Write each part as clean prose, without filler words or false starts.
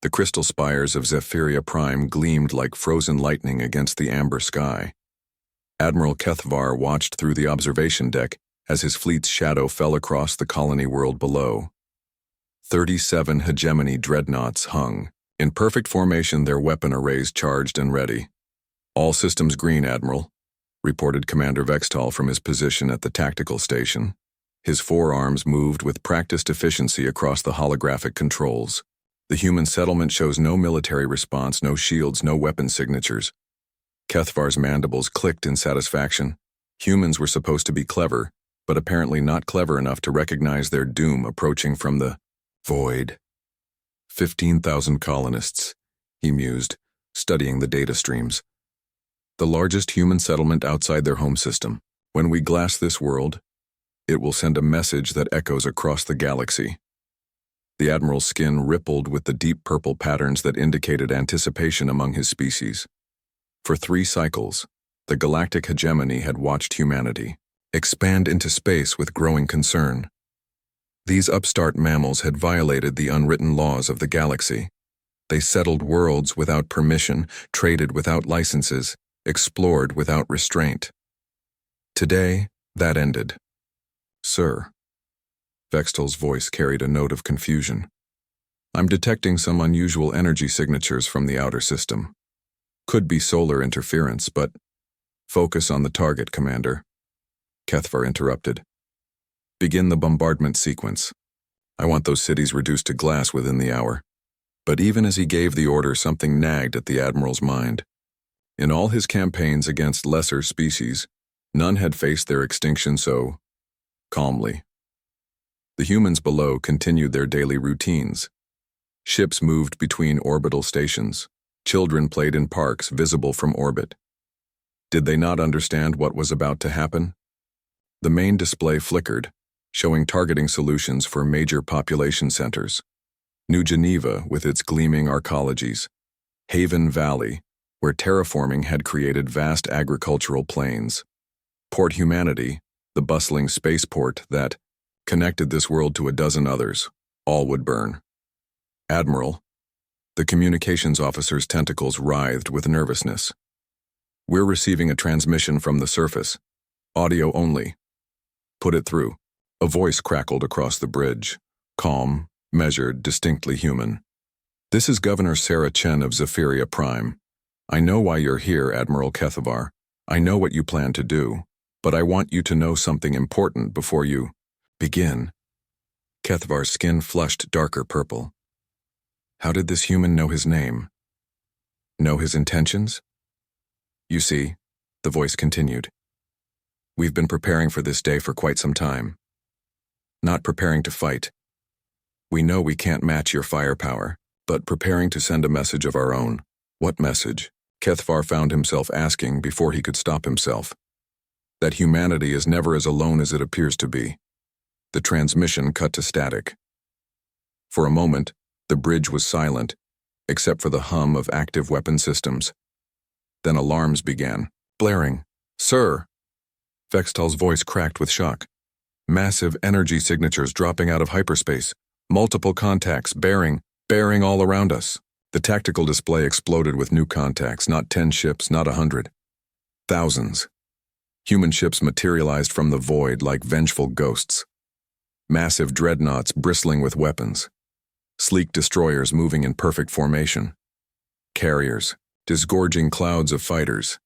The crystal spires of Zephyria Prime gleamed like frozen lightning against the amber sky. Admiral Kethvar watched through the observation deck as his fleet's shadow fell across the colony world below. 37 hegemony dreadnoughts hung, in perfect formation, their weapon arrays charged and ready. "All systems green, Admiral," reported Commander Vextal from his position at the tactical station. His forearms moved with practiced efficiency across the holographic controls. The human settlement shows no military response, no shields, no weapon signatures. Kethvar's mandibles clicked in satisfaction. Humans were supposed to be clever, but apparently not clever enough to recognize their doom approaching from the void. 15,000 colonists, he mused, studying the data streams. The largest human settlement outside their home system. When we glass this world, it will send a message that echoes across the galaxy. The Admiral's skin rippled with the deep purple patterns that indicated anticipation among his species. For 3 cycles, the galactic hegemony had watched humanity expand into space with growing concern. These upstart mammals had violated the unwritten laws of the galaxy. They settled worlds without permission, traded without licenses, explored without restraint. Today, that ended. "Sir." Vextal's voice carried a note of confusion. "I'm detecting some unusual energy signatures from the outer system. Could be solar interference, but focus on the target, Commander." Kethvar interrupted. "Begin the bombardment sequence. I want those cities reduced to glass within the hour." But even as he gave the order, something nagged at the Admiral's mind. In all his campaigns against lesser species, none had faced their extinction so calmly. The humans below continued their daily routines. Ships moved between orbital stations. Children played in parks visible from orbit. Did they not understand what was about to happen? The main display flickered, showing targeting solutions for major population centers. New Geneva with its gleaming arcologies. Haven Valley, where terraforming had created vast agricultural plains. Port Humanity, the bustling spaceport that connected this world to a dozen others, all would burn. "Admiral," the communications officer's tentacles writhed with nervousness. "We're receiving a transmission from the surface. Audio only." "Put it through." A voice crackled across the bridge, calm, measured, distinctly human. "This is Governor Sarah Chen of Zephyria Prime. I know why you're here, Admiral Kethvar. I know what you plan to do, but I want you to know something important before you begin." Kethvar's skin flushed darker purple. How did this human know his name? Know his intentions? "You see," the voice continued, "we've been preparing for this day for quite some time. Not preparing to fight. We know we can't match your firepower, but preparing to send a message of our own." What message? Kethvar found himself asking before he could stop himself. That humanity is never as alone as it appears to be. The transmission cut to static. For a moment, the bridge was silent, except for the hum of active weapon systems. Then alarms began, blaring. "Sir!" Vextal's voice cracked with shock. "Massive energy signatures dropping out of hyperspace. Multiple contacts bearing all around us." The tactical display exploded with new contacts, not 10 ships, not 100. Thousands. Human ships materialized from the void like vengeful ghosts. Massive dreadnoughts bristling with weapons. Sleek destroyers moving in perfect formation. Carriers, disgorging clouds of fighters.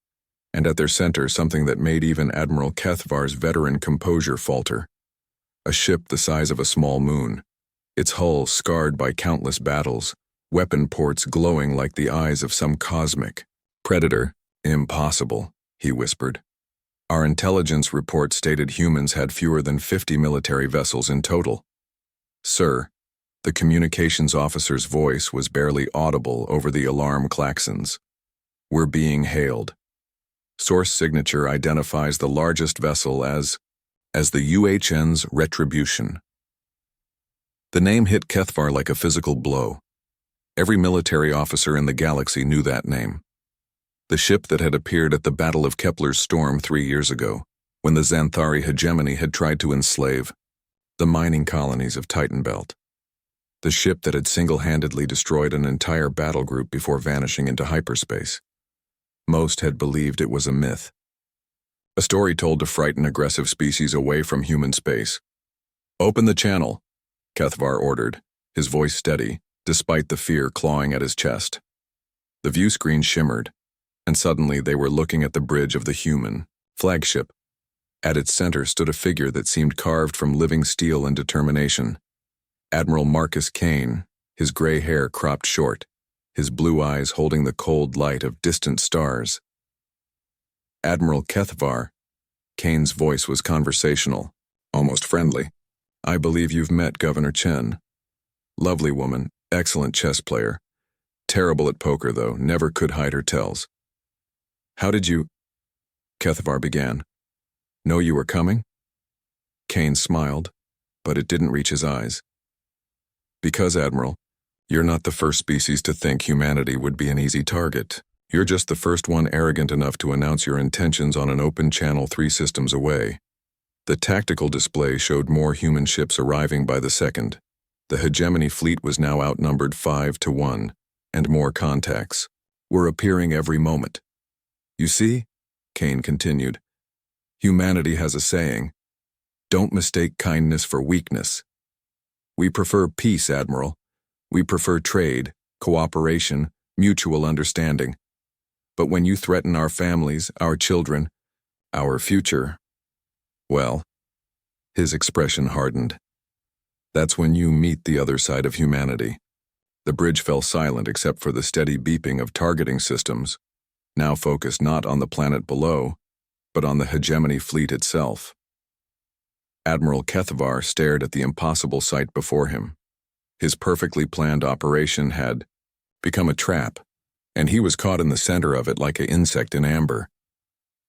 And at their center, something that made even Admiral Kethvar's veteran composure falter. A ship the size of a small moon, its hull scarred by countless battles, weapon ports glowing like the eyes of some cosmic predator. "Impossible," he whispered. "Our intelligence report stated humans had fewer than 50 military vessels in total." "Sir," the communications officer's voice was barely audible over the alarm klaxons. "We're being hailed. Source signature identifies the largest vessel as the UHN's Retribution." The name hit Kethvar like a physical blow. Every military officer in the galaxy knew that name. The ship that had appeared at the Battle of Kepler's Storm 3 years ago, when the Xanthari hegemony had tried to enslave the mining colonies of Titan Belt. the ship that had single-handedly destroyed an entire battle group before vanishing into hyperspace. Most had believed it was a myth. A story told to frighten aggressive species away from human space. "Open the channel," Kethvar ordered, his voice steady, despite the fear clawing at his chest. The view screen shimmered, and suddenly they were looking at the bridge of the human flagship. At its center stood a figure that seemed carved from living steel and determination. Admiral Marcus Kane, his gray hair cropped short, his blue eyes holding the cold light of distant stars. "Admiral Kethvar," Kane's voice was conversational, almost friendly. "I believe you've met Governor Chen. Lovely woman, excellent chess player. Terrible at poker, though, never could hide her tells." "How did you—" Kethvar began. "Know you were coming?" Kane smiled, but it didn't reach his eyes. "Because, Admiral, you're not the first species to think humanity would be an easy target. You're just the first one arrogant enough to announce your intentions on an open channel 3 systems away." The tactical display showed more human ships arriving by the second. The hegemony fleet was now outnumbered 5-1, and more contacts were appearing every moment. "You see," Kane continued, "humanity has a saying, don't mistake kindness for weakness. We prefer peace, Admiral. We prefer trade, cooperation, mutual understanding. But when you threaten our families, our children, our future, well," his expression hardened. "That's when you meet the other side of humanity." The bridge fell silent except for the steady beeping of targeting systems, now focused not on the planet below, but on the hegemony fleet itself. Admiral Kethvar stared at the impossible sight before him. His perfectly planned operation had become a trap, and he was caught in the center of it like an insect in amber.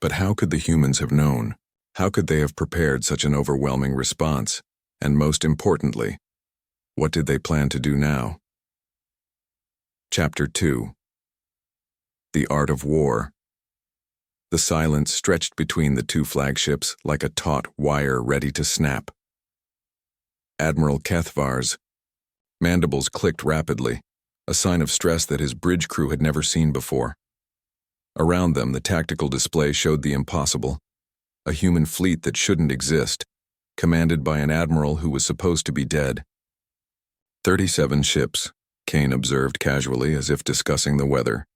But how could the humans have known? How could they have prepared such an overwhelming response? And most importantly, what did they plan to do now? Chapter 2. The Art of War. The silence stretched between the 2 flagships like a taut wire ready to snap. Admiral Kethvar's mandibles clicked rapidly, a sign of stress that his bridge crew had never seen before. Around them, the tactical display showed the impossible. A human fleet that shouldn't exist, commanded by an admiral who was supposed to be dead. 37 ships, Kane observed casually as if discussing the weather.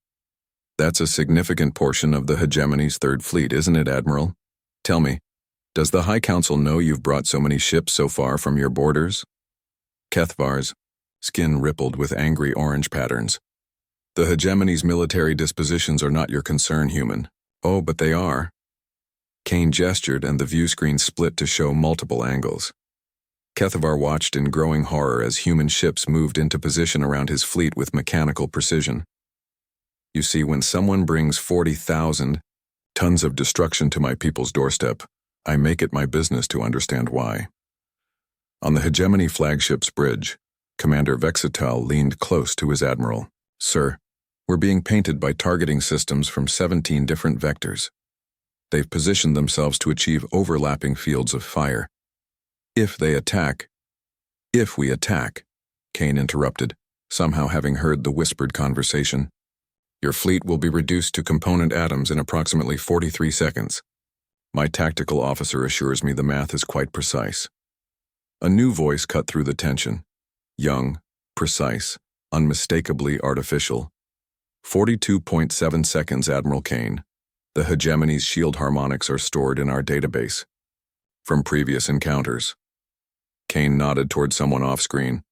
"That's a significant portion of the hegemony's 3rd fleet, isn't it, Admiral? Tell me, does the High Council know you've brought so many ships so far from your borders?" Kethvar's skin rippled with angry orange patterns. "The hegemony's military dispositions are not your concern, human." "Oh, but they are." Kane gestured and the view screen split to show multiple angles. Kethvar watched in growing horror as human ships moved into position around his fleet with mechanical precision. "You see, when someone brings 40,000 tons of destruction to my people's doorstep, I make it my business to understand why." On the hegemony flagship's bridge, Commander Vexital leaned close to his admiral. "Sir, we're being painted by targeting systems from 17 different vectors. They've positioned themselves to achieve overlapping fields of fire. If we attack," Kane interrupted, somehow having heard the whispered conversation, "your fleet will be reduced to component atoms in approximately 43 seconds. My tactical officer assures me the math is quite precise." A new voice cut through the tension. Young, precise, unmistakably artificial. 42.7 seconds, Admiral Kane. The hegemony's shield harmonics are stored in our database. From previous encounters. Kane nodded toward someone off-screen.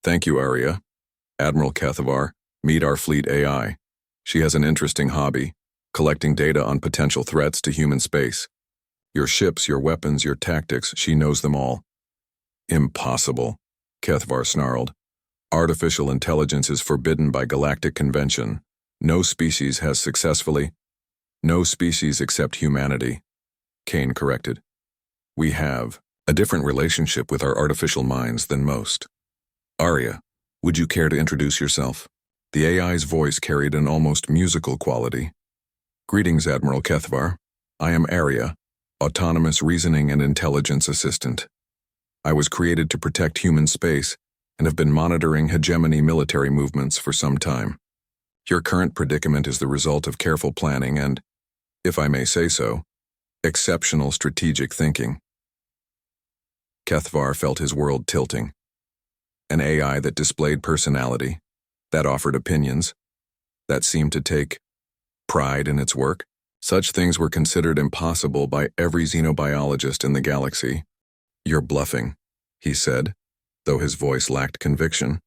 "Thank you, Arya. Admiral Kethvar, meet our fleet AI. She has an interesting hobby, collecting data on potential threats to human space. Your ships, your weapons, your tactics, she knows them all." "Impossible," Kethvar snarled. "Artificial intelligence is forbidden by Galactic Convention. No species has successfully—" "No species except humanity," Kane corrected. "We have a different relationship with our artificial minds than most. Arya, would you care to introduce yourself?" The AI's voice carried an almost musical quality. "Greetings, Admiral Kethvar. I am Arya, Autonomous Reasoning and Intelligence Assistant. I was created to protect human space and have been monitoring hegemony military movements for some time. Your current predicament is the result of careful planning and, if I may say so, exceptional strategic thinking. Kethvar felt his world tilting. An AI that displayed personality, that offered opinions, that seemed to take pride in its work. Such things were considered impossible by every xenobiologist in the galaxy. "You're bluffing," he said, though his voice lacked conviction.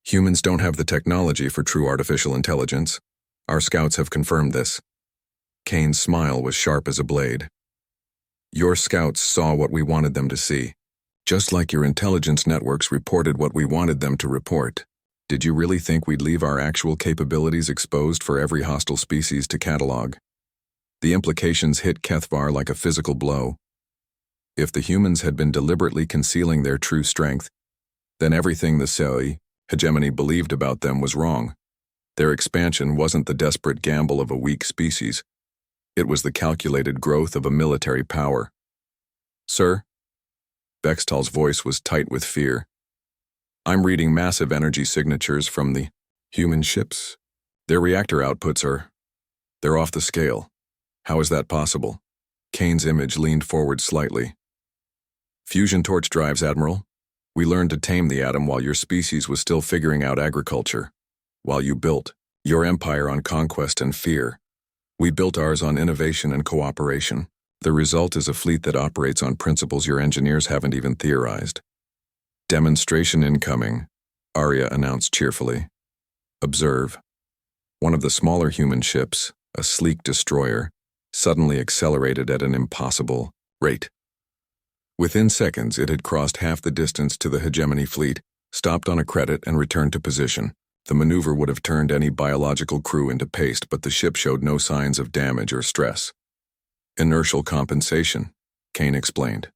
"Humans don't have the technology for true artificial intelligence. Our scouts have confirmed this." Kane's smile was sharp as a blade. "Your scouts saw what we wanted them to see, just like your intelligence networks reported what we wanted them to report. Did you really think we'd leave our actual capabilities exposed for every hostile species to catalog?" The implications hit Kethvar like a physical blow. If the humans had been deliberately concealing their true strength, then everything the Sci-fi hegemony believed about them was wrong. Their expansion wasn't the desperate gamble of a weak species. It was the calculated growth of a military power. "Sir?" Bextal's voice was tight with fear. "I'm reading massive energy signatures from the human ships. Their reactor outputs they're off the scale. How is that possible?" Kane's image leaned forward slightly. "Fusion torch drives, Admiral. We learned to tame the atom while your species was still figuring out agriculture. While you built your empire on conquest and fear, we built ours on innovation and cooperation. The result is a fleet that operates on principles your engineers haven't even theorized." "Demonstration incoming," Arya announced cheerfully. "Observe." One of the smaller human ships, a sleek destroyer, suddenly accelerated at an impossible rate. Within seconds, it had crossed half the distance to the hegemony fleet, stopped on a credit, and returned to position. The maneuver would have turned any biological crew into paste, but the ship showed no signs of damage or stress. "Inertial compensation," Kane explained.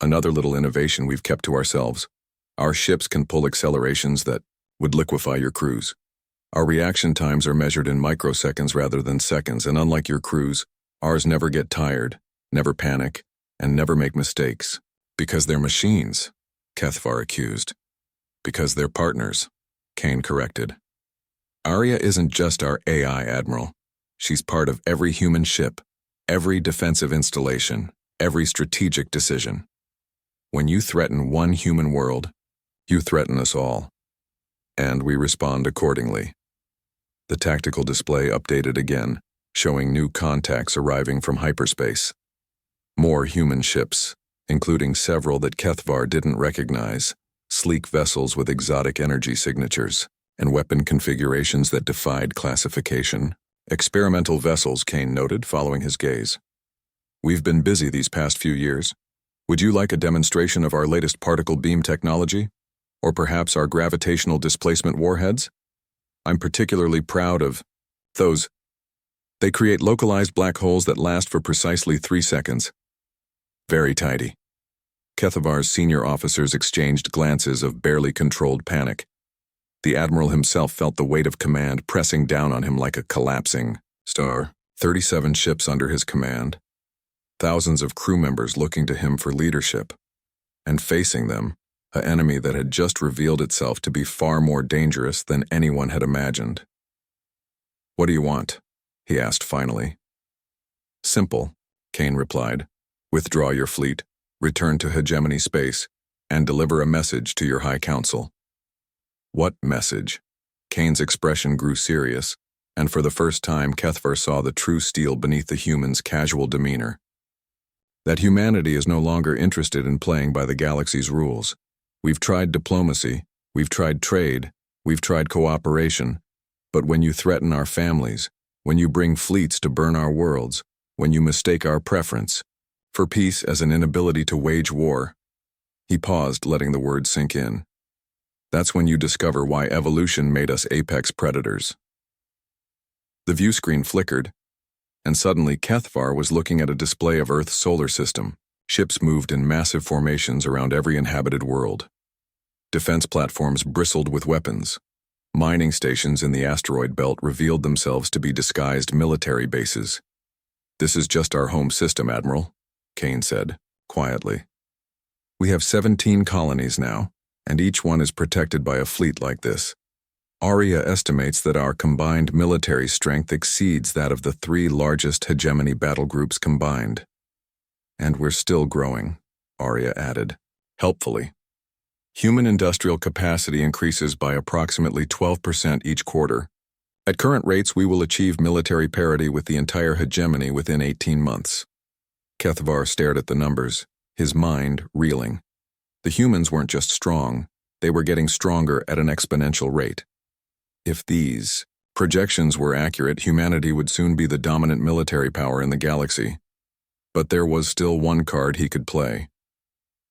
"Another little innovation we've kept to ourselves. Our ships can pull accelerations that would liquefy your crews. Our reaction times are measured in microseconds rather than seconds, and unlike your crews, ours never get tired, never panic, and never make mistakes. Because they're machines," Kethvar accused. "Because they're partners," Kane corrected. "Arya isn't just our AI, Admiral. She's part of every human ship, every defensive installation, every strategic decision. When you threaten one human world, you threaten us all. And we respond accordingly." The tactical display updated again, showing new contacts arriving from hyperspace. More human ships, including several that Kethvar didn't recognize, sleek vessels with exotic energy signatures, and weapon configurations that defied classification. "Experimental vessels," Kane noted, following his gaze. "We've been busy these past few years. Would you like a demonstration of our latest particle beam technology? Or perhaps our gravitational displacement warheads? I'm particularly proud of those. They create localized black holes that last for precisely 3 seconds. Very tidy." Kethavar's senior officers exchanged glances of barely controlled panic. The Admiral himself felt the weight of command pressing down on him like a collapsing star. 37 ships under his command. Thousands of crew members looking to him for leadership. And facing them, an enemy that had just revealed itself to be far more dangerous than anyone had imagined. "What do you want?" he asked finally. "Simple," Kane replied. "Withdraw your fleet, return to hegemony space, and deliver a message to your High Council." "What message?" Kane's expression grew serious, and for the first time Kethvar saw the true steel beneath the human's casual demeanor. "That humanity is no longer interested in playing by the galaxy's rules. We've tried diplomacy, we've tried trade, we've tried cooperation, but when you threaten our families, when you bring fleets to burn our worlds, when you mistake our preference for peace as an inability to wage war," he paused, letting the words sink in. "That's when you discover why evolution made us apex predators." The view screen flickered, and suddenly Kethvar was looking at a display of Earth's solar system. Ships moved in massive formations around every inhabited world. Defense platforms bristled with weapons. Mining stations in the asteroid belt revealed themselves to be disguised military bases. "This is just our home system, Admiral," Kane said, quietly. "We have 17 colonies now, and each one is protected by a fleet like this. Arya estimates that our combined military strength exceeds that of the 3 largest hegemony battle groups combined. And we're still growing, Arya added, helpfully. Human industrial capacity increases by approximately 12% each quarter. At current rates, we will achieve military parity with the entire hegemony within 18 months. Kethvar stared at the numbers, his mind reeling. The humans weren't just strong, they were getting stronger at an exponential rate. If these projections were accurate, humanity would soon be the dominant military power in the galaxy. But there was still one card he could play.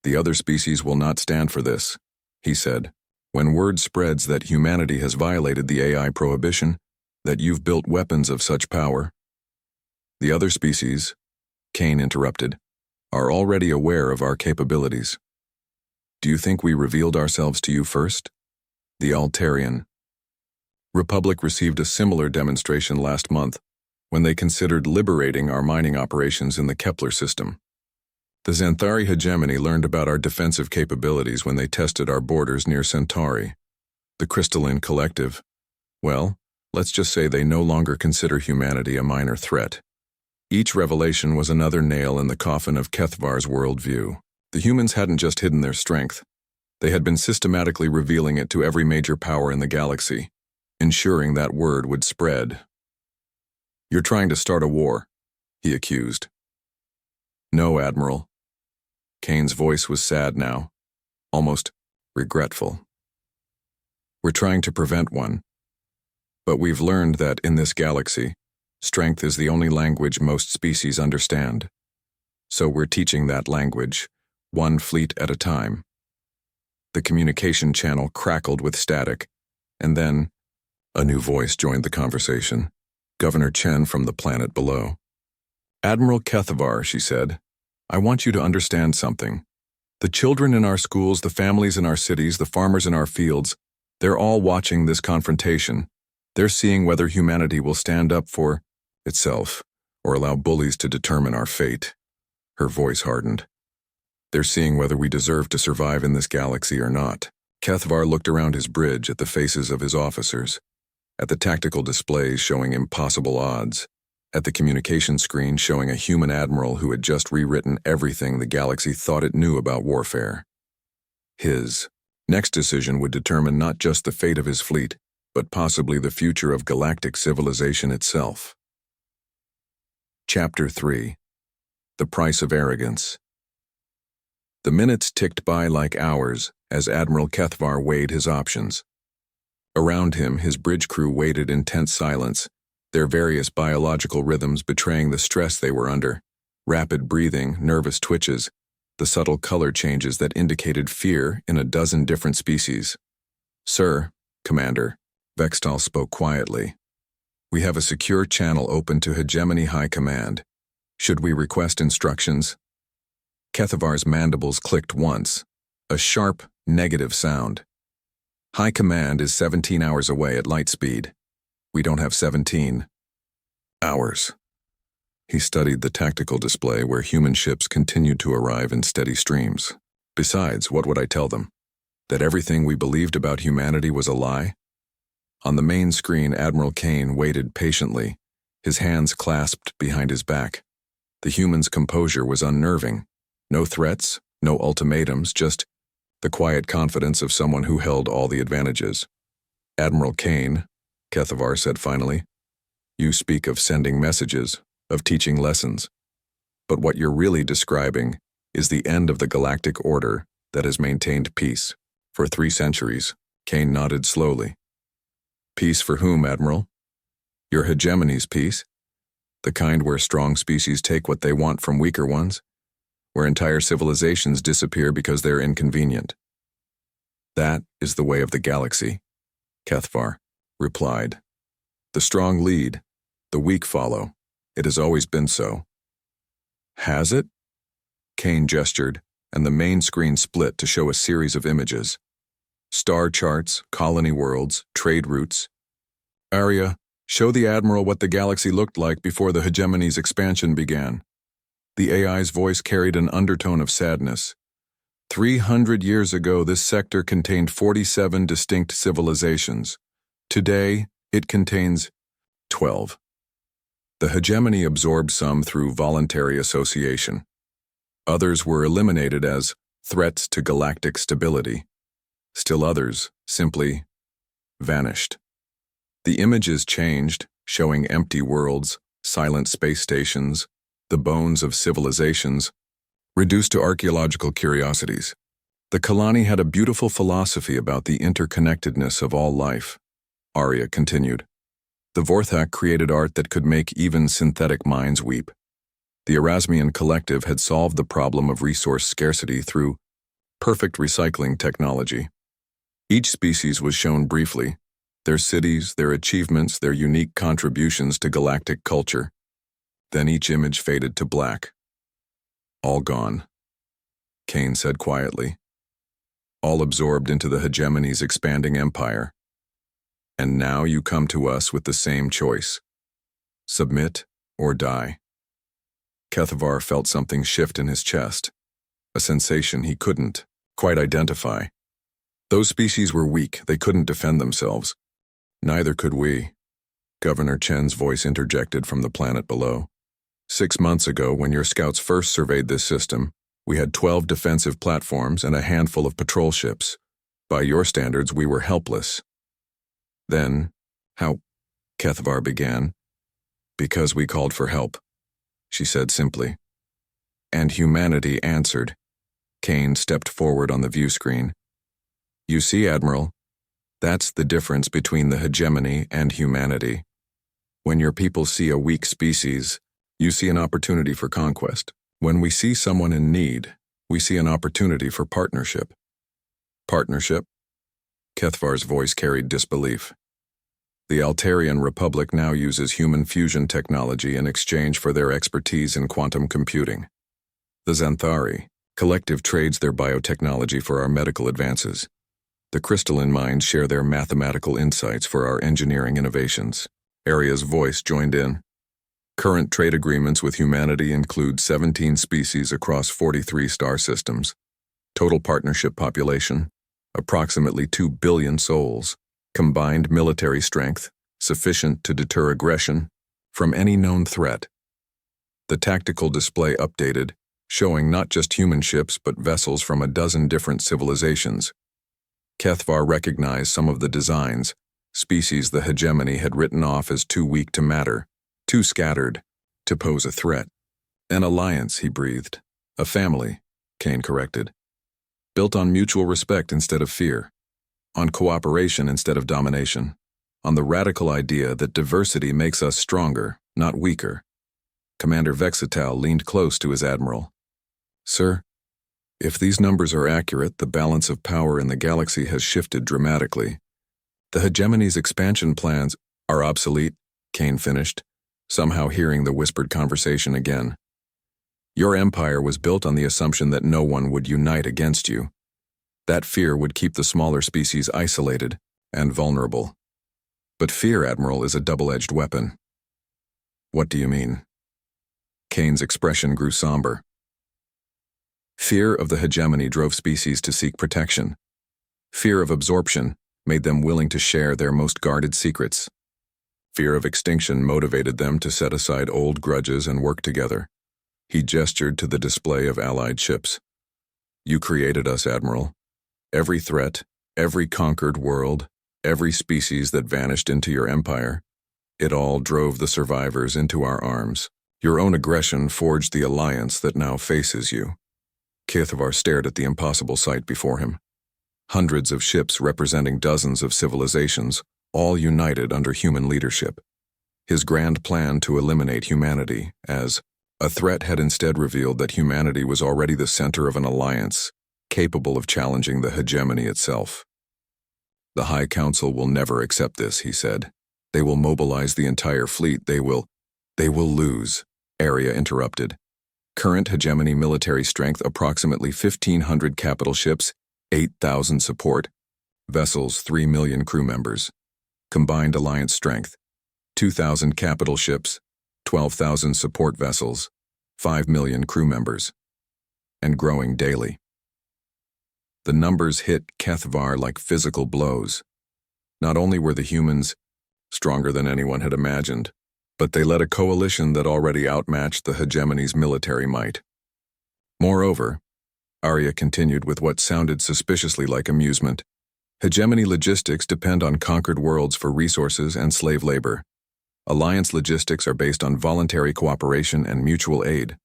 The other species will not stand for this, he said. When word spreads that humanity has violated the AI prohibition, that you've built weapons of such power. The other species, Kane interrupted, are already aware of our capabilities. Do you think we revealed ourselves to you first? The Altarian Republic received a similar demonstration last month when they considered liberating our mining operations in the Kepler system. The Xanthari hegemony learned about our defensive capabilities when they tested our borders near Centauri. The Crystalline Collective, well, let's just say they no longer consider humanity a minor threat. Each revelation was another nail in the coffin of Kethvar's worldview. The humans hadn't just hidden their strength. They had been systematically revealing it to every major power in the galaxy, ensuring that word would spread. You're trying to start a war, he accused. No, Admiral. Kane's voice was sad now, almost regretful. We're trying to prevent one. But we've learned that in this galaxy, strength is the only language most species understand. So we're teaching that language, one fleet at a time. The communication channel crackled with static, and then a new voice joined the conversation. Governor Chen from the planet below. Admiral Kethvar, she said, I want you to understand something. The children in our schools, the families in our cities, the farmers in our fields, they're all watching this confrontation. They're seeing whether humanity will stand up for itself or allow bullies to determine our fate. Her voice hardened. They're seeing whether we deserve to survive in this galaxy or not. Kethvar looked around his bridge at the faces of his officers, at the tactical displays showing impossible odds, at the communication screen showing a human admiral who had just rewritten everything the galaxy thought it knew about warfare. His next decision would determine not just the fate of his fleet, but possibly the future of galactic civilization itself. Chapter 3. The Price of Arrogance. The minutes ticked by like hours as Admiral Kethvar weighed his options. Around him, his bridge crew waited in tense silence, their various biological rhythms betraying the stress they were under. Rapid breathing, nervous twitches, the subtle color changes that indicated fear in a dozen different species. Sir, Commander, Vextal spoke quietly. We have a secure channel open to Hegemony High Command. Should we request instructions? Kethavar's mandibles clicked once, a sharp, negative sound. High Command is 17 hours away at light speed. We don't have 17 hours. He studied the tactical display where human ships continued to arrive in steady streams. Besides, what would I tell them? That everything we believed about humanity was a lie? On the main screen, Admiral Kane waited patiently, his hands clasped behind his back. The human's composure was unnerving. No threats, no ultimatums, just the quiet confidence of someone who held all the advantages. Admiral Kane, Kethvar said finally, you speak of sending messages, of teaching lessons. But what you're really describing is the end of the galactic order that has maintained peace for 3 centuries. Kane nodded slowly. Peace for whom, Admiral? Your hegemony's peace? The kind where strong species take what they want from weaker ones? Where entire civilizations disappear because they're inconvenient? That is the way of the galaxy, Kethvar replied. The strong lead, the weak follow. It has always been so. Has it? Kane gestured, and the main screen split to show a series of images. Star charts, colony worlds, trade routes. Arya, show the Admiral what the galaxy looked like before the hegemony's expansion began. The AI's voice carried an undertone of sadness. 300 years ago, this sector contained 47 distinct civilizations. Today, it contains 12. The hegemony absorbed some through voluntary association. Others were eliminated as threats to galactic stability. Still others simply vanished. The images changed, showing empty worlds, silent space stations, the bones of civilizations, reduced to archaeological curiosities. The Kalani had a beautiful philosophy about the interconnectedness of all life. Arya continued. The Vorthak created art that could make even synthetic minds weep. The Erasmian collective had solved the problem of resource scarcity through perfect recycling technology. Each species was shown briefly, their cities, their achievements, their unique contributions to galactic culture. Then each image faded to black. All gone, Kane said quietly. All absorbed into the hegemony's expanding empire. And now you come to us with the same choice. Submit or die. Kethavar felt something shift in his chest, a sensation he couldn't quite identify. Those species were weak, they couldn't defend themselves. Neither could we. Governor Chen's voice interjected from the planet below. 6 months ago, when your scouts first surveyed this system, we had 12 defensive platforms and a handful of patrol ships. By your standards, we were helpless. Then, how? Kethavar began. Because we called for help, she said simply. And humanity answered. Kane stepped forward on the view screen. You see, Admiral, that's the difference between the hegemony and humanity. When your people see a weak species, you see an opportunity for conquest. When we see someone in need, we see an opportunity for partnership. Partnership? Kethavar's voice carried disbelief. The Altarian Republic now uses human fusion technology in exchange for their expertise in quantum computing. The Xanthari collective trades their biotechnology for our medical advances. The crystalline minds share their mathematical insights for our engineering innovations. Arya's voice joined in. Current trade agreements with humanity include 17 species across 43 star systems. Total partnership population, approximately 2 billion souls. Combined military strength, sufficient to deter aggression from any known threat. The tactical display updated, showing not just human ships but vessels from a dozen different civilizations. Kethavar recognized some of the designs, species the hegemony had written off as too weak to matter, too scattered to pose a threat. An alliance, he breathed. A family, Kane corrected. Built on mutual respect instead of fear. On cooperation instead of domination. On the radical idea that diversity makes us stronger, not weaker. Commander Vexital leaned close to his admiral. Sir, if these numbers are accurate, the balance of power in the galaxy has shifted dramatically. The hegemony's expansion plans are obsolete, Kane finished, somehow hearing the whispered conversation again. Your empire was built on the assumption that no one would unite against you. That fear would keep the smaller species isolated and vulnerable. But fear, Admiral, is a double-edged weapon. What do you mean? Kane's expression grew somber. Fear of the hegemony drove species to seek protection. Fear of absorption made them willing to share their most guarded secrets. Fear of extinction motivated them to set aside old grudges and work together. He gestured to the display of allied ships. You created us, Admiral. Every threat, every conquered world, every species that vanished into your empire, it all drove the survivors into our arms. Your own aggression forged the alliance that now faces you. Kethavar stared at the impossible sight before him. Hundreds of ships representing dozens of civilizations, all united under human leadership. His grand plan to eliminate humanity as a threat had instead revealed that humanity was already the center of an alliance, capable of challenging the hegemony itself. The High Council will never accept this, he said. They will mobilize the entire fleet. They will lose, Arya interrupted. Current hegemony military strength approximately 1,500 capital ships, 8,000 support, vessels 3 million crew members. Combined alliance strength, 2,000 capital ships, 12,000 support vessels, 5 million crew members. And growing daily. The numbers hit Kethvar like physical blows. Not only were the humans stronger than anyone had imagined, but they led a coalition that already outmatched the hegemony's military might. Moreover, Arya continued with what sounded suspiciously like amusement, hegemony logistics depend on conquered worlds for resources and slave labor. Alliance logistics are based on voluntary cooperation and mutual aid.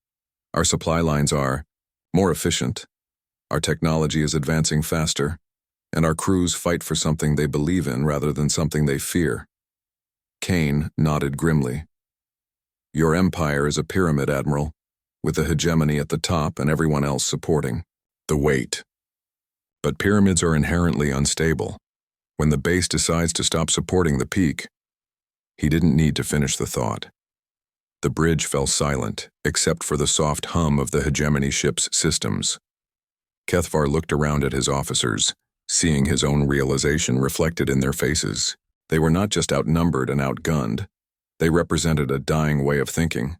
Our supply lines are more efficient, our technology is advancing faster, and our crews fight for something they believe in rather than something they fear. Kane nodded grimly. Your empire is a pyramid, Admiral, with the hegemony at the top and everyone else supporting the weight. But pyramids are inherently unstable. When the base decides to stop supporting the peak, he didn't need to finish the thought. The bridge fell silent, except for the soft hum of the hegemony ship's systems. Kethvar looked around at his officers, seeing his own realization reflected in their faces. They were not just outnumbered and outgunned. They represented a dying way of thinking,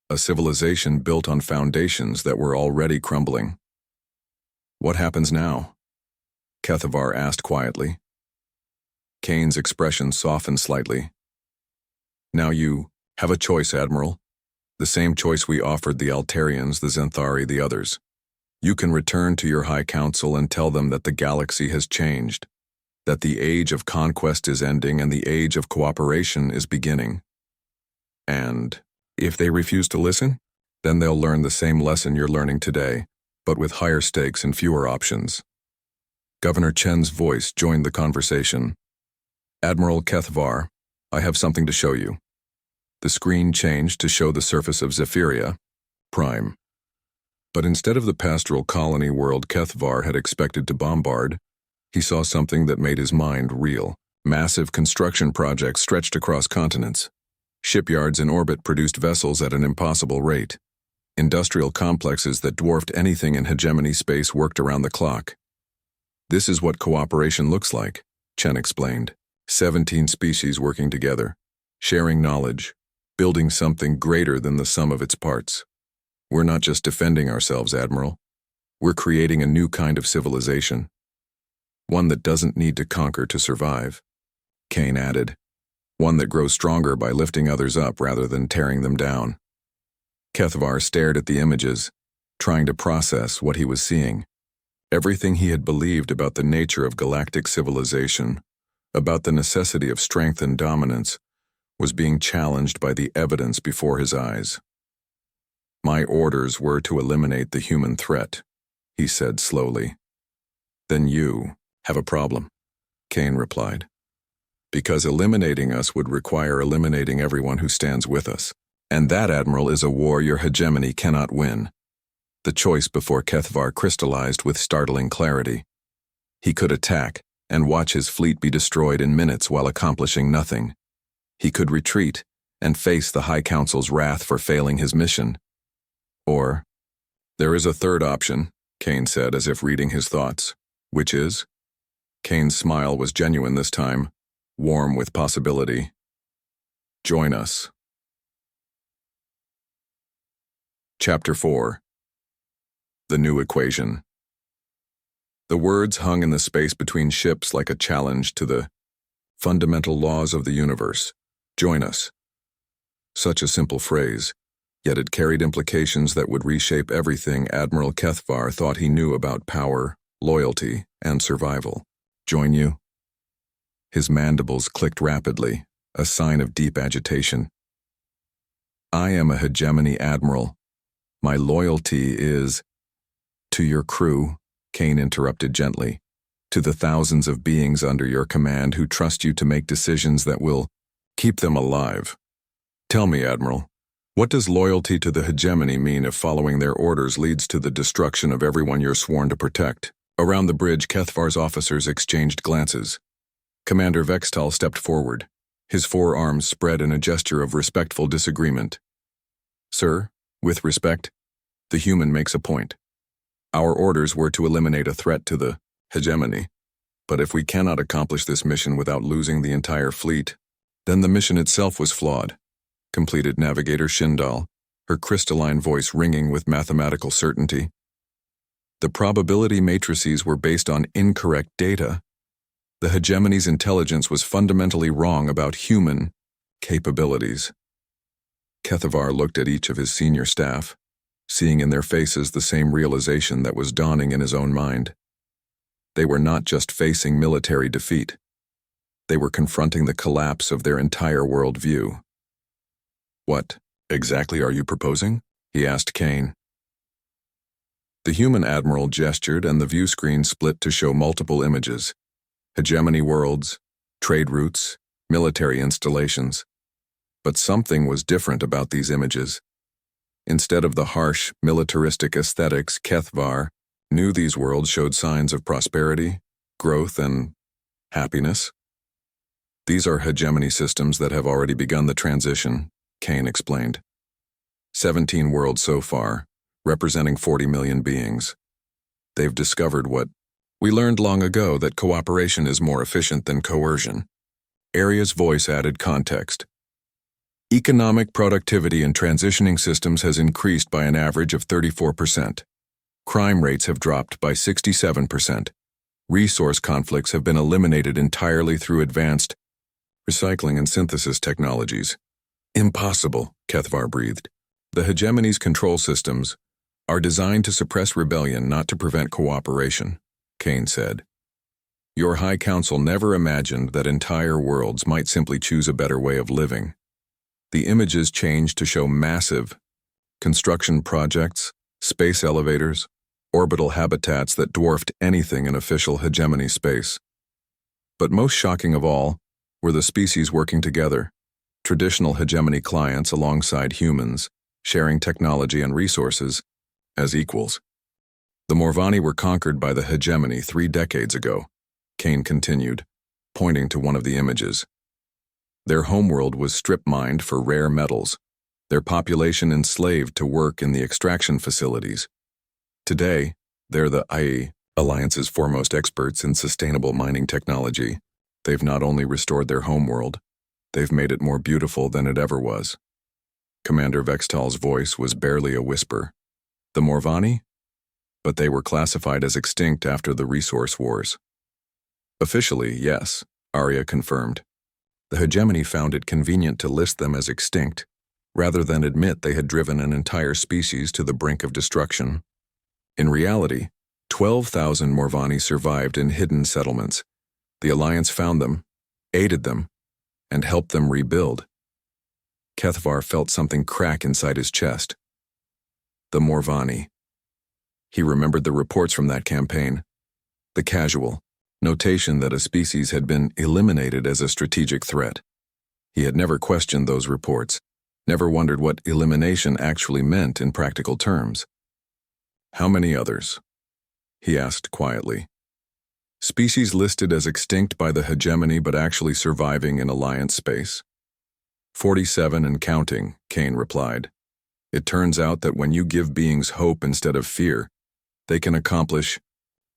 a civilization built on foundations that were already crumbling. What happens now? Kethvar asked quietly. Kane's expression softened slightly. Now you have a choice, Admiral. The same choice we offered the Altarians, the Zenthari, the others. You can return to your High Council and tell them that the galaxy has changed, that the age of conquest is ending and the age of cooperation is beginning. And if they refuse to listen, then they'll learn the same lesson you're learning today, but with higher stakes and fewer options. Governor Chen's voice joined the conversation. Admiral Kethvar, I have something to show you. The screen changed to show the surface of Zephyria, Prime. But instead of the pastoral colony world Kethvar had expected to bombard, he saw something that made his mind reel. Massive construction projects stretched across continents. Shipyards in orbit produced vessels at an impossible rate. Industrial complexes that dwarfed anything in hegemony space worked around the clock. This is what cooperation looks like, Chen explained. 17 species working together, sharing knowledge, building something greater than the sum of its parts. We're not just defending ourselves, Admiral. We're creating a new kind of civilization. One that doesn't need to conquer to survive, Kane added. One that grows stronger by lifting others up rather than tearing them down. Kethvar stared at the images, trying to process what he was seeing. Everything he had believed about the nature of galactic civilization, about the necessity of strength and dominance, was being challenged by the evidence before his eyes. My orders were to eliminate the human threat, he said slowly. Then you have a problem, Kane replied. Because eliminating us would require eliminating everyone who stands with us. And that, Admiral, is a war your hegemony cannot win. The choice before Kethvar crystallized with startling clarity. He could attack and watch his fleet be destroyed in minutes while accomplishing nothing. He could retreat and face the High Council's wrath for failing his mission. Or, there is a third option, Kane said as if reading his thoughts. Which is? Kane's smile was genuine this time, warm with possibility. Join us. Chapter 4. The New Equation. The words hung in the space between ships like a challenge to the fundamental laws of the universe. Join us. Such a simple phrase, yet it carried implications that would reshape everything Admiral Kethvar thought he knew about power, loyalty, and survival. Join you? His mandibles clicked rapidly, a sign of deep agitation. I am a hegemony admiral. My loyalty is... To your crew, Kane interrupted gently. To the thousands of beings under your command who trust you to make decisions that will keep them alive. Tell me, Admiral, what does loyalty to the hegemony mean if following their orders leads to the destruction of everyone you're sworn to protect? Around the bridge, Kethvar's officers exchanged glances. Commander Vextal stepped forward, his forearms spread in a gesture of respectful disagreement. Sir, with respect, the human makes a point. Our orders were to eliminate a threat to the hegemony, but if we cannot accomplish this mission without losing the entire fleet, then the mission itself was flawed, completed Navigator Shindal, her crystalline voice ringing with mathematical certainty. The probability matrices were based on incorrect data. The hegemony's intelligence was fundamentally wrong about human capabilities. Kethavar looked at each of his senior staff, seeing in their faces the same realization that was dawning in his own mind. They were not just facing military defeat. They were confronting the collapse of their entire worldview. "What exactly are you proposing?" he asked Kane. The human admiral gestured, and the view screen split to show multiple images: hegemony worlds, trade routes, military installations. But something was different about these images. Instead of the harsh, militaristic aesthetics, Kethavar knew these worlds showed signs of prosperity, growth, and happiness. "These are hegemony systems that have already begun the transition," Kane explained. 17 worlds so far, representing 40 million beings. They've discovered what we learned long ago, that cooperation is more efficient than coercion. Aria's voice added context. Economic productivity in transitioning systems has increased by an average of 34%. Crime rates have dropped by 67%. Resource conflicts have been eliminated entirely through advanced recycling and synthesis technologies. "Impossible," Kethavar breathed. "The hegemony's control systems are designed to suppress rebellion, not to prevent cooperation," Kane said. "Your High Council never imagined that entire worlds might simply choose a better way of living." The images changed to show massive construction projects, space elevators, orbital habitats that dwarfed anything in official hegemony space. But most shocking of all were the species working together, traditional hegemony clients alongside humans, sharing technology and resources as equals. "The Morvani were conquered by the hegemony 3 decades ago," Kane continued, pointing to one of the images. "Their homeworld was strip-mined for rare metals, their population enslaved to work in the extraction facilities. Today, they're the IE Alliance's foremost experts in sustainable mining technology. They've not only restored their homeworld, they've made it more beautiful than it ever was." Commander Vextal's voice was barely a whisper. "The Morvani? But they were classified as extinct after the resource wars." "Officially, yes," Arya confirmed. "The hegemony found it convenient to list them as extinct, rather than admit they had driven an entire species to the brink of destruction. In reality, 12,000 Morvani survived in hidden settlements. The Alliance found them, aided them, and helped them rebuild." Kethavar felt something crack inside his chest. The Morvani. He remembered the reports from that campaign. The casual notation that a species had been eliminated as a strategic threat. He had never questioned those reports, never wondered what elimination actually meant in practical terms. "How many others?" he asked quietly. "Species listed as extinct by the hegemony but actually surviving in Alliance space." 47 and counting, Kane replied. "It turns out that when you give beings hope instead of fear, they can accomplish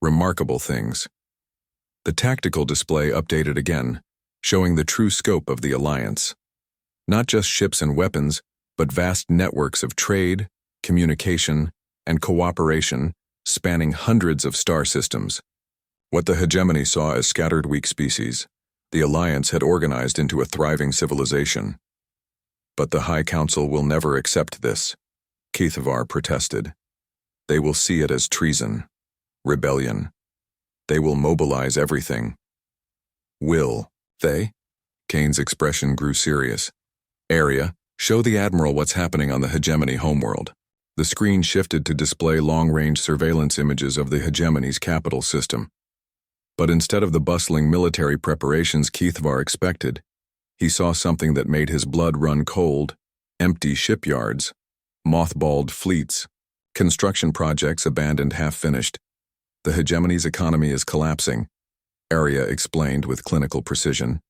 remarkable things." The tactical display updated again, showing the true scope of the Alliance. Not just ships and weapons, but vast networks of trade, communication, and cooperation spanning hundreds of star systems. What the hegemony saw as scattered weak species, the Alliance had organized into a thriving civilization. "But the High Council will never accept this," Kethavar protested. "They will see it as treason, rebellion. They will mobilize everything." "Will they?" Kane's expression grew serious. "Arya, show the Admiral what's happening on the hegemony homeworld." The screen shifted to display long-range surveillance images of the hegemony's capital system. But instead of the bustling military preparations Kethavar expected, he saw something that made his blood run cold: empty shipyards, mothballed fleets, construction projects abandoned half-finished. "The hegemony's economy is collapsing," Arya explained with clinical precision.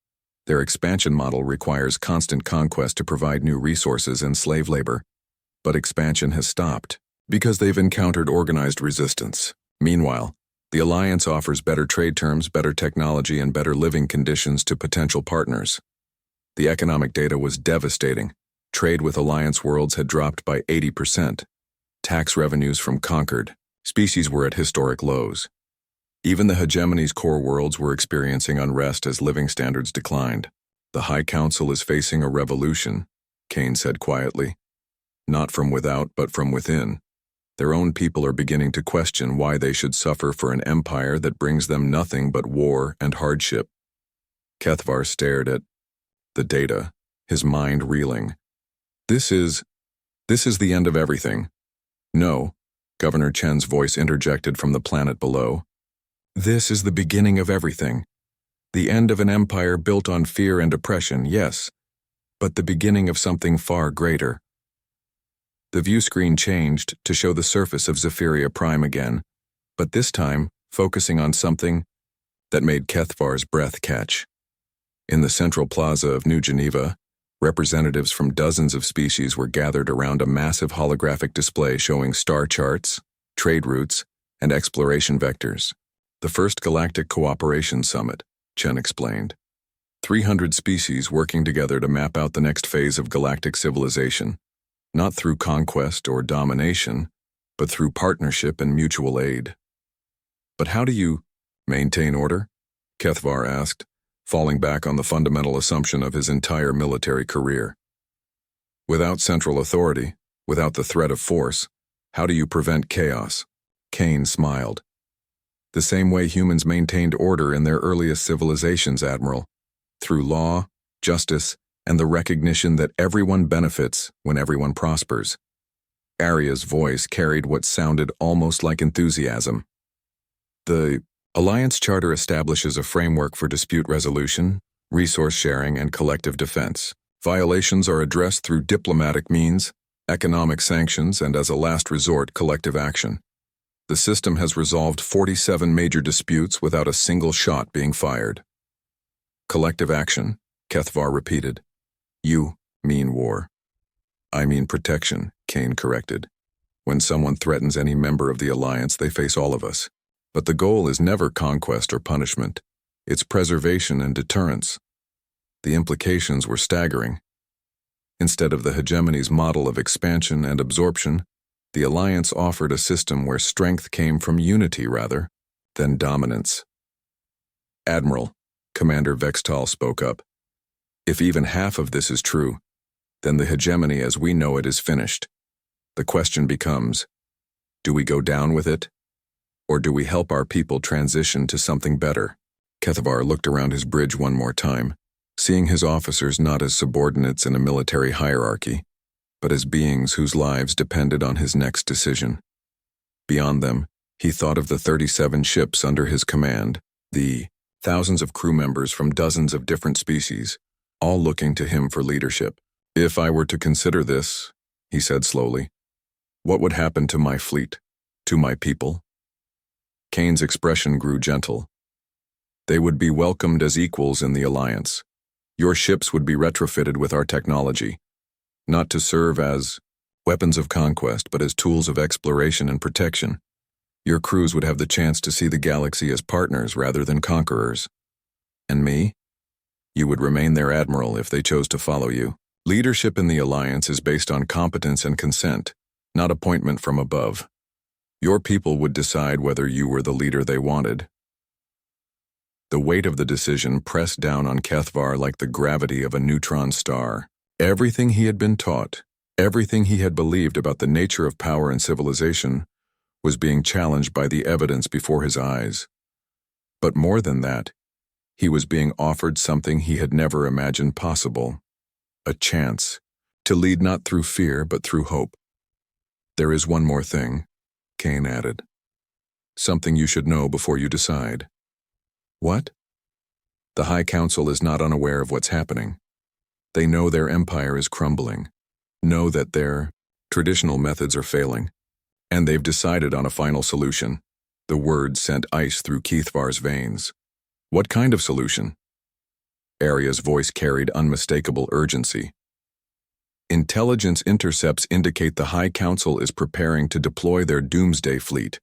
"Their expansion model requires constant conquest to provide new resources and slave labor. But expansion has stopped because they've encountered organized resistance. Meanwhile, the Alliance offers better trade terms, better technology, and better living conditions to potential partners." The economic data was devastating. Trade with Alliance worlds had dropped by 80%. Tax revenues from conquered Species were at historic lows. Even the hegemony's core worlds were experiencing unrest as living standards declined. The High Council is facing a revolution, Kane said quietly. Not from without, but from within. Their own people are beginning to question why they should suffer for an empire that brings them nothing but war and hardship. Kethvar stared at the data, his mind reeling. This is the end of everything. No, Governor Chen's voice interjected from the planet below. This is the beginning of everything. The end of an empire built on fear and oppression, yes, but the beginning of something far greater. The view screen changed to show the surface of Zephyria Prime again, but this time focusing on something that made Kethvar's breath catch. In the central plaza of New Geneva, representatives from dozens of species were gathered around a massive holographic display showing star charts, trade routes, and exploration vectors. The first Galactic Cooperation Summit, Chen explained. 300 species working together to map out the next phase of galactic civilization, not through conquest or domination, but through partnership and mutual aid. But how do you maintain order? Kethvar asked, falling back on the fundamental assumption of his entire military career. Without central authority, without the threat of force, how do you prevent chaos? Kane smiled. The same way humans maintained order in their earliest civilizations, Admiral, through law, justice, and the recognition that everyone benefits when everyone prospers. Arya's voice carried what sounded almost like enthusiasm. The Alliance Charter establishes a framework for dispute resolution, resource sharing, and collective defense. Violations are addressed through diplomatic means, economic sanctions, and as a last resort, collective action. The system has resolved 47 major disputes without a single shot being fired. Collective action, Kethvar repeated. You mean war. I mean protection, Kane corrected. When someone threatens any member of the Alliance, they face all of us. But the goal is never conquest or punishment. It's preservation and deterrence. The implications were staggering. Instead of the hegemony's model of expansion and absorption, the Alliance offered a system where strength came from unity rather than dominance. Admiral, Commander Vextal spoke up. If even half of this is true, then the hegemony as we know it is finished. The question becomes, do we go down with it? Or do we help our people transition to something better? Kethvar looked around his bridge one more time, seeing his officers not as subordinates in a military hierarchy, but as beings whose lives depended on his next decision. Beyond them, he thought of the 37 ships under his command, the thousands of crew members from dozens of different species, all looking to him for leadership. If I were to consider this, he said slowly, what would happen to my fleet, to my people? Kane's expression grew gentle. They would be welcomed as equals in the Alliance. Your ships would be retrofitted with our technology, not to serve as weapons of conquest, but as tools of exploration and protection. Your crews would have the chance to see the galaxy as partners rather than conquerors. And me? You would remain their admiral if they chose to follow you. Leadership in the Alliance is based on competence and consent, not appointment from above. Your people would decide whether you were the leader they wanted. The weight of the decision pressed down on Kethvar like the gravity of a neutron star. Everything he had been taught, everything he had believed about the nature of power and civilization, was being challenged by the evidence before his eyes. But more than that, he was being offered something he had never imagined possible. A chance to lead not through fear but through hope. There is one more thing, Kane added. Something you should know before you decide. What? The High Council is not unaware of what's happening. They know their empire is crumbling, know that their traditional methods are failing, and they've decided on a final solution. The words sent ice through Kethvar's veins. What kind of solution? Arya's voice carried unmistakable urgency. Intelligence intercepts indicate the High Council is preparing to deploy their doomsday fleet,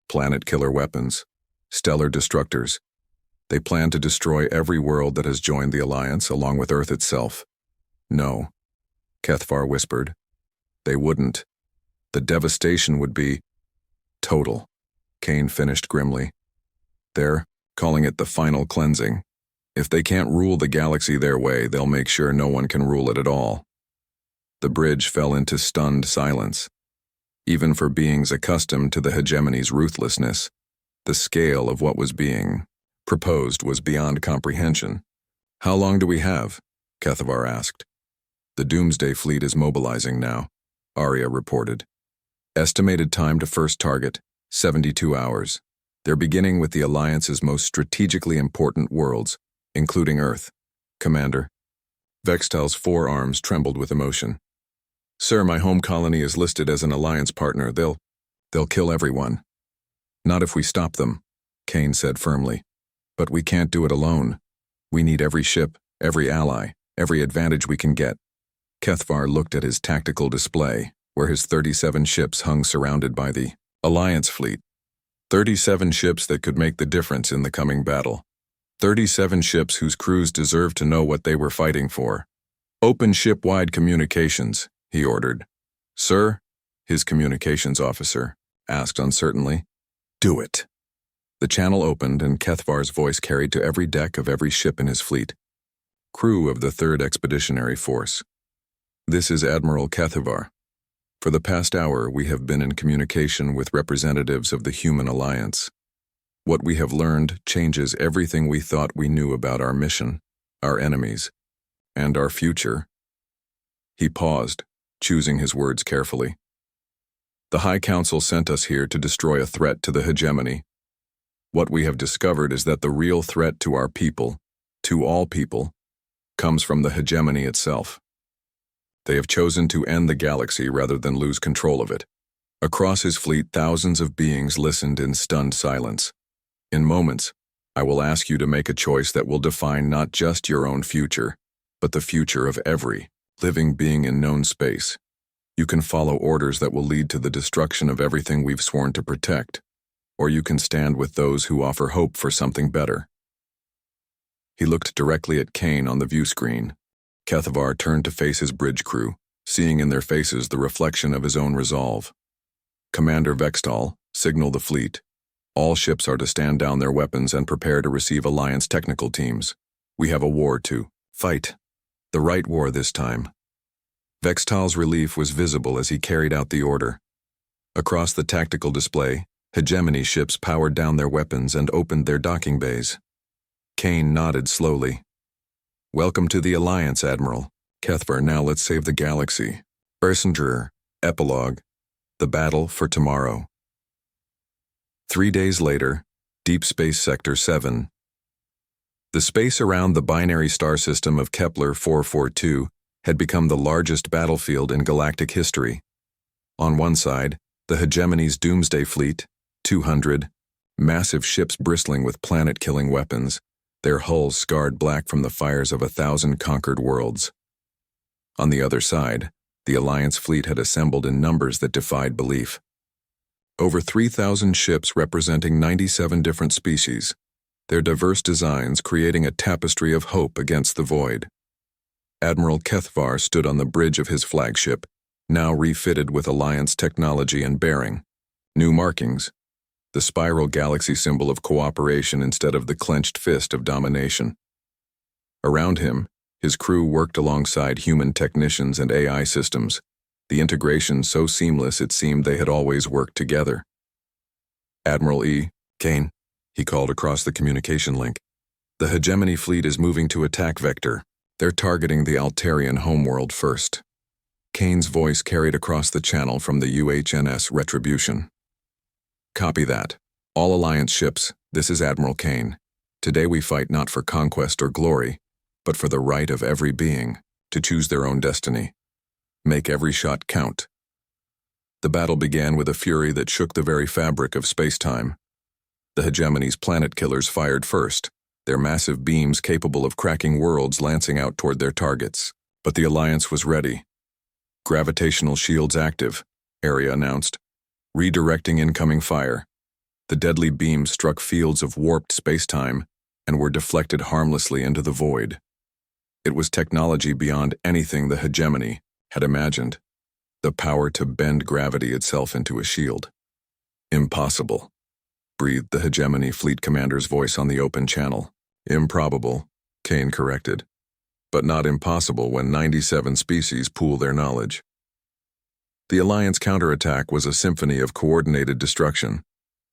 planet killer weapons, stellar destructors. They plan to destroy every world that has joined the Alliance along with Earth itself. No, Kethvar whispered. They wouldn't. The devastation would be total. Kane finished grimly. They're calling it the final cleansing. If they can't rule the galaxy their way, they'll make sure no one can rule it at all. The bridge fell into stunned silence. Even for beings accustomed to the hegemony's ruthlessness, the scale of what was being proposed was beyond comprehension. How long do we have? Kethavar asked. The Doomsday Fleet is mobilizing now, Arya reported. Estimated time to first target, 72 hours. They're beginning with the Alliance's most strategically important worlds, including Earth. Commander. Vextal's forearms trembled with emotion. Sir, my home colony is listed as an Alliance partner. They'll kill everyone. Not if we stop them, Kane said firmly. But we can't do it alone. We need every ship, every ally, every advantage we can get. Kethavar looked at his tactical display, where his 37 ships hung surrounded by the Alliance fleet. 37 ships that could make the difference in the coming battle. 37 ships whose crews deserved to know what they were fighting for. Open ship-wide communications, he ordered. Sir, his communications officer asked uncertainly. Do it. The channel opened and Kethavar's voice carried to every deck of every ship in his fleet. Crew of the 3rd Expeditionary Force. This is Admiral Kethavar. For the past hour, we have been in communication with representatives of the Human Alliance. What we have learned changes everything we thought we knew about our mission, our enemies, and our future. He paused, choosing his words carefully. The High Council sent us here to destroy a threat to the hegemony. What we have discovered is that the real threat to our people, to all people, comes from the hegemony itself. They have chosen to end the galaxy rather than lose control of it. Across his fleet, thousands of beings listened in stunned silence. In moments, I will ask you to make a choice that will define not just your own future, but the future of every living being in known space. You can follow orders that will lead to the destruction of everything we've sworn to protect, or you can stand with those who offer hope for something better. He looked directly at Kane on the view screen. Kethavar turned to face his bridge crew, seeing in their faces the reflection of his own resolve. Commander Vextal, signal the fleet. All ships are to stand down their weapons and prepare to receive Alliance technical teams. We have a war to fight. The right war this time. Vextal's relief was visible as he carried out the order. Across the tactical display, hegemony ships powered down their weapons and opened their docking bays. Kane nodded slowly. Welcome to the Alliance, Admiral. Kethavar, now let's save the galaxy. Ersinger, Epilogue. The battle for tomorrow. 3 days later, Deep Space Sector 7. The space around the binary star system of Kepler 442 had become the largest battlefield in galactic history. On one side, the hegemony's Doomsday Fleet, 200, massive ships bristling with planet-killing weapons, their hulls scarred black from the fires of 1,000 conquered worlds. On the other side, the Alliance fleet had assembled in numbers that defied belief. Over 3,000 ships representing 97 different species, their diverse designs creating a tapestry of hope against the void. Admiral Kethavar stood on the bridge of his flagship, now refitted with Alliance technology and bearing. New markings. The spiral galaxy symbol of cooperation instead of the clenched fist of domination. Around him, his crew worked alongside human technicians and AI systems, the integration so seamless it seemed they had always worked together. Admiral Kane, he called across the communication link. The hegemony fleet is moving to attack vector. They're targeting the Altarian homeworld first. Kane's voice carried across the channel from the UHNS Retribution. Copy that. All Alliance ships, this is Admiral Kane. Today we fight not for conquest or glory, but for the right of every being to choose their own destiny. Make every shot count. The battle began with a fury that shook the very fabric of space-time. The hegemony's planet killers fired first, their massive beams capable of cracking worlds lancing out toward their targets. But the Alliance was ready. Gravitational shields active, Arya announced, redirecting incoming fire. The deadly beams struck fields of warped space-time and were deflected harmlessly into the void. It was technology beyond anything the hegemony had imagined, the power to bend gravity itself into a shield. Impossible. breathed the Hegemony Fleet Commander's voice on the open channel. Improbable, Kane corrected. But not impossible when 97 species pool their knowledge. The Alliance counterattack was a symphony of coordinated destruction.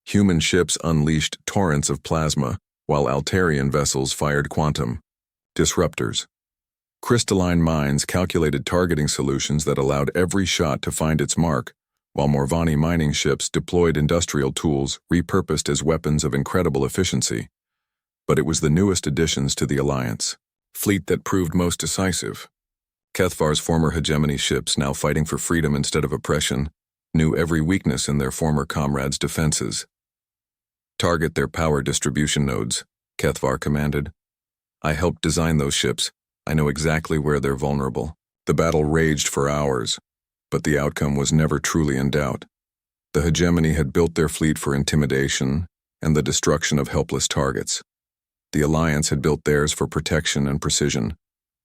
Human ships unleashed torrents of plasma, while Altarian vessels fired quantum disruptors. Crystalline mines calculated targeting solutions that allowed every shot to find its mark, while Morvani mining ships deployed industrial tools repurposed as weapons of incredible efficiency. But it was the newest additions to the Alliance fleet that proved most decisive. Kethvar's former hegemony ships, now fighting for freedom instead of oppression, knew every weakness in their former comrades' defenses. Target their power distribution nodes, Kethvar commanded. I helped design those ships. I know exactly where they're vulnerable. The battle raged for hours, but the outcome was never truly in doubt. The hegemony had built their fleet for intimidation and the destruction of helpless targets. The Alliance had built theirs for protection and precision.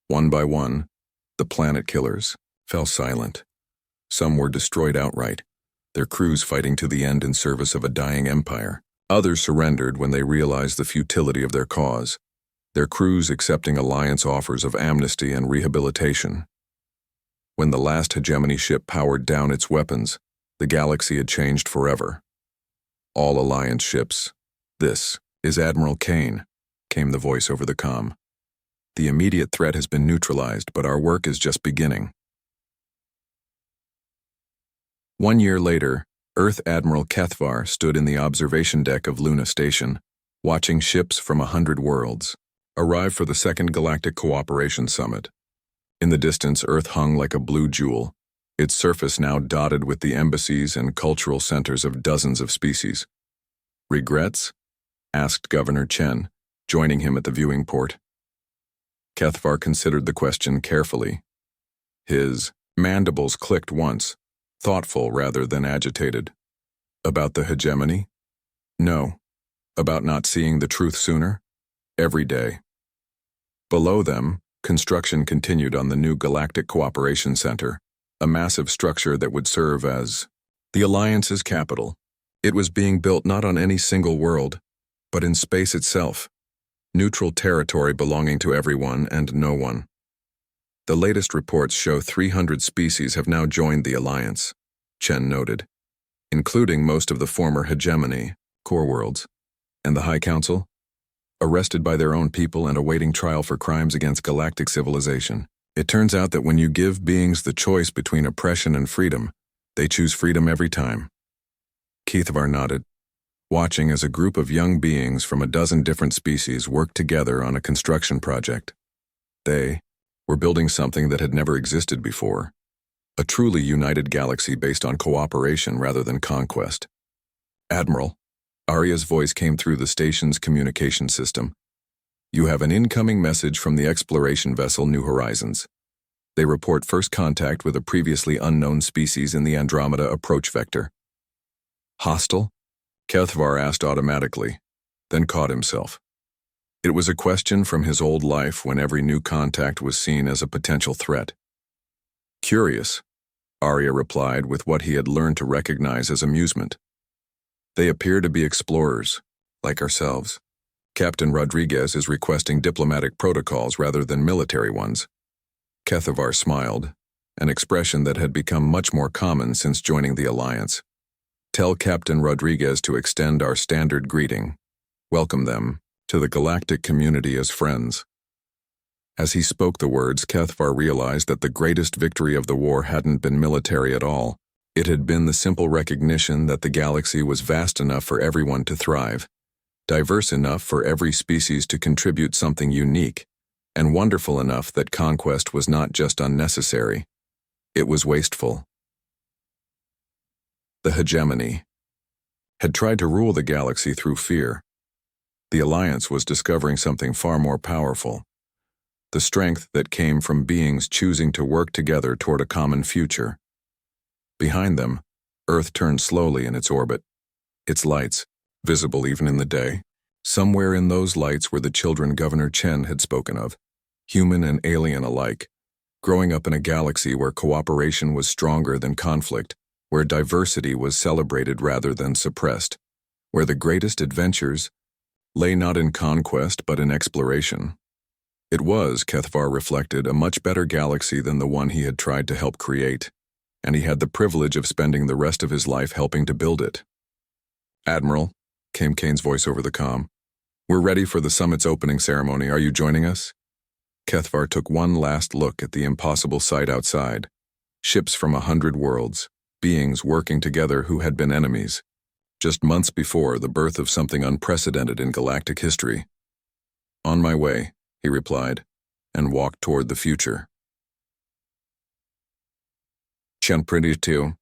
One by one, the planet killers fell silent. Some were destroyed outright, their crews fighting to the end in service of a dying empire. Others surrendered when they realized the futility of their cause, their crews accepting Alliance offers of amnesty and rehabilitation. When the last hegemony ship powered down its weapons, the galaxy had changed forever. All Alliance ships. This is Admiral Kane, came the voice over the comm. The immediate threat has been neutralized, but our work is just beginning. 1 year later, Earth Admiral Kethvar stood in the observation deck of Luna Station, watching ships from 100 worlds arrive for the Second Galactic Cooperation Summit. In the distance, Earth hung like a blue jewel, its surface now dotted with the embassies and cultural centers of dozens of species. Regrets? Asked Governor Chen, joining him at the viewing port. Kethvar considered the question carefully. His mandibles clicked once, thoughtful rather than agitated. About the hegemony? No. About not seeing the truth sooner? Every day. Below them, construction continued on the new Galactic Cooperation Center, a massive structure that would serve as the Alliance's capital. It was being built not on any single world, but in space itself, neutral territory belonging to everyone and no one. The latest reports show 300 species have now joined the Alliance, Chen noted, including most of the former hegemony, core worlds, and the High Council, arrested by their own people and awaiting trial for crimes against galactic civilization. It turns out that when you give beings the choice between oppression and freedom, they choose freedom every time. Kethvar nodded, watching as a group of young beings from a dozen different species worked together on a construction project. They were building something that had never existed before, a truly united galaxy based on cooperation rather than conquest. Admiral, Arya's voice came through the station's communication system. You have an incoming message from the exploration vessel New Horizons. They report first contact with a previously unknown species in the Andromeda approach vector. Hostile? Kethvar asked automatically, then caught himself. It was a question from his old life when every new contact was seen as a potential threat. Curious, Arya replied with what he had learned to recognize as amusement. They appear to be explorers, like ourselves. Captain Rodriguez is requesting diplomatic protocols rather than military ones. Kethvar smiled, an expression that had become much more common since joining the Alliance. Tell Captain Rodriguez to extend our standard greeting. Welcome them to the galactic community as friends. As he spoke the words, Kethvar realized that the greatest victory of the war hadn't been military at all. It had been the simple recognition that the galaxy was vast enough for everyone to thrive, diverse enough for every species to contribute something unique, and wonderful enough that conquest was not just unnecessary, it was wasteful. The hegemony had tried to rule the galaxy through fear. The Alliance was discovering something far more powerful, the strength that came from beings choosing to work together toward a common future. Behind them, Earth turned slowly in its orbit, its lights, visible even in the day. Somewhere in those lights were the children Governor Chen had spoken of, human and alien alike, growing up in a galaxy where cooperation was stronger than conflict, where diversity was celebrated rather than suppressed. where the greatest adventures lay not in conquest but in exploration. It was, Kethvar reflected, a much better galaxy than the one he had tried to help create, and he had the privilege of spending the rest of his life helping to build it. "Admiral," came Kane's voice over the comm, "we're ready for the summit's opening ceremony. Are you joining us?" Kethvar took one last look at the impossible sight outside. Ships from 100 worlds, beings working together who had been enemies. Just months before, the birth of something unprecedented in galactic history. "On my way," he replied, and walked toward the future. Chapter 2.